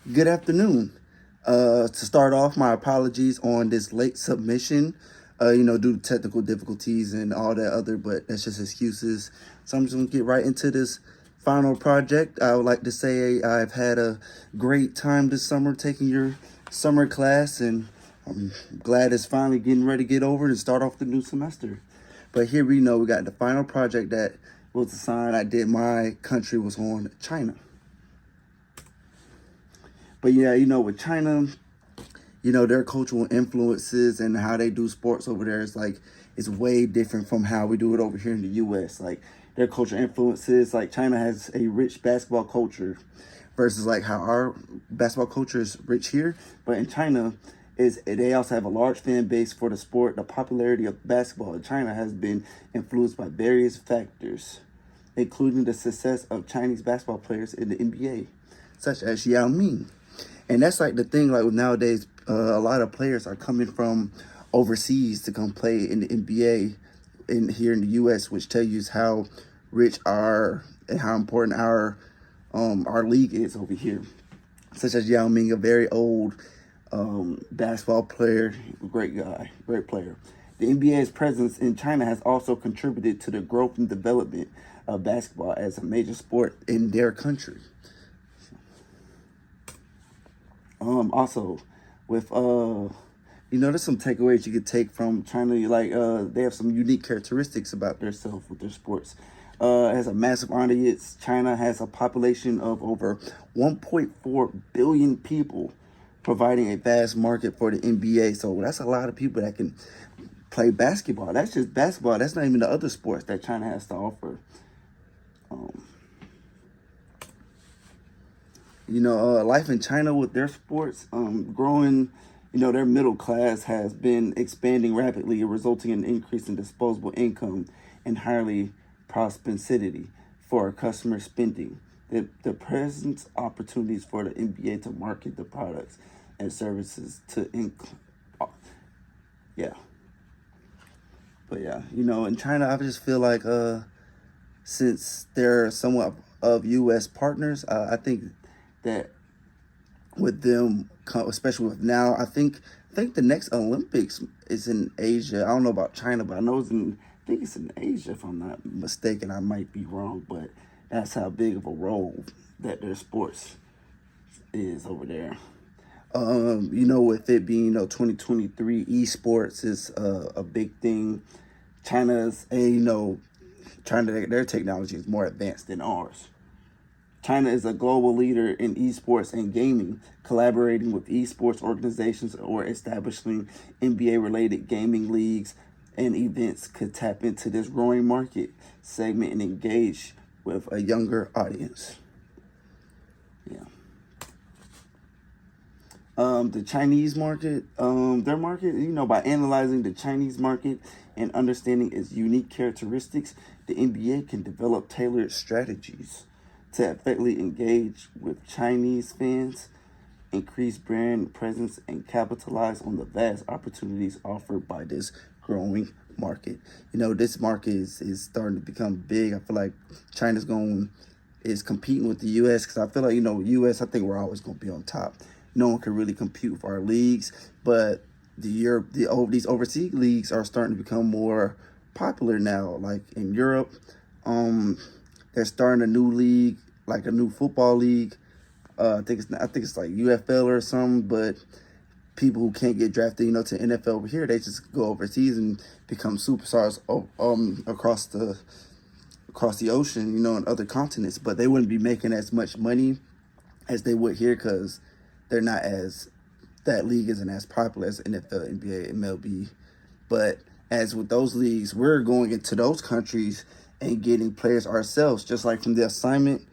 Good afternoon. To start off, my apologies on this late submission, due to technical difficulties and all that other, but that's just excuses. So I'm just going to get right into this final project. I would like to say I've had a great time this summer taking your summer class, and I'm glad it's finally getting ready to get over and start off the new semester. But here we got the final project that was assigned. I did my country was on China. But yeah, with China, their cultural influences and how they do sports over there is like, it's way different from how we do it over here in the US. Like their cultural influences, like China has a rich basketball culture versus like how our basketball culture is rich here. But in China, is they also have a large fan base for the sport. The popularity of basketball in China has been influenced by various factors, including the success of Chinese basketball players in the NBA, such as Yao Ming. And that's like the thing, like nowadays, a lot of players are coming from overseas to come play in the NBA here in the US, which tells you how rich our and how important our league is over here. Such as Yao Ming, a very old basketball player, great guy, great player. The NBA's presence in China has also contributed to the growth and development of basketball as a major sport in their country. Also, with there's some takeaways you could take from China. Like they have some unique characteristics about themselves with their sports. It has a massive audience. China has a population of over 1.4 billion people, providing a vast market for the NBA. So that's a lot of people that can play basketball. That's just basketball. That's not even the other sports that China has to offer. Life in China with their sports, growing, their middle class has been expanding rapidly, resulting in an increase in disposable income and highly prosperity for customer spending. The presents opportunities for the NBA to market the products and services yeah. But yeah, in China, I just feel like since they're somewhat of U.S. partners, I think that with them, especially with now, I think the next Olympics is in Asia. I don't know about China, but I think it's in Asia if I'm not mistaken. I might be wrong, but that's how big of a role that their sports is over there. With it being 2023, esports is a big thing. China's China, their technology is more advanced than ours. China is a global leader in esports and gaming, collaborating with esports organizations or establishing NBA-related gaming leagues and events could tap into this growing market segment and engage with a younger audience. Yeah. The Chinese market, their market, by analyzing the Chinese market and understanding its unique characteristics, the NBA can develop tailored strategies to effectively engage with Chinese fans, increase brand presence, and capitalize on the vast opportunities offered by this growing market. This market is starting to become big. I feel like China's is competing with the U.S. because I feel like, U.S., I think we're always going to be on top. No one can really compete with our leagues, but these overseas leagues are starting to become more popular now. Like in Europe, they're starting a new league, like a new football league. I think it's like UFL or something. But people who can't get drafted, to NFL over here, they just go overseas and become superstars across the ocean, in other continents. But they wouldn't be making as much money as they would here because that league isn't as popular as NFL, NBA, MLB. But as with those leagues, we're going into those countries and getting players ourselves, just like from the assignment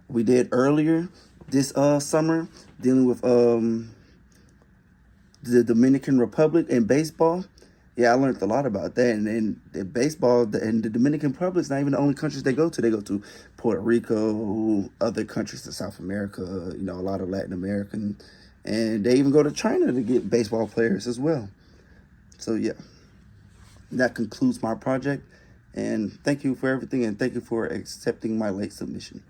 we did earlier this summer, dealing with the Dominican Republic and baseball. Yeah, I learned a lot about that. And then the baseball and the Dominican Republic is not even the only countries they go to. They go to Puerto Rico, other countries to South America, a lot of Latin American. And they even go to China to get baseball players as well. So, yeah, that concludes my project. And thank you for everything. And thank you for accepting my late submission.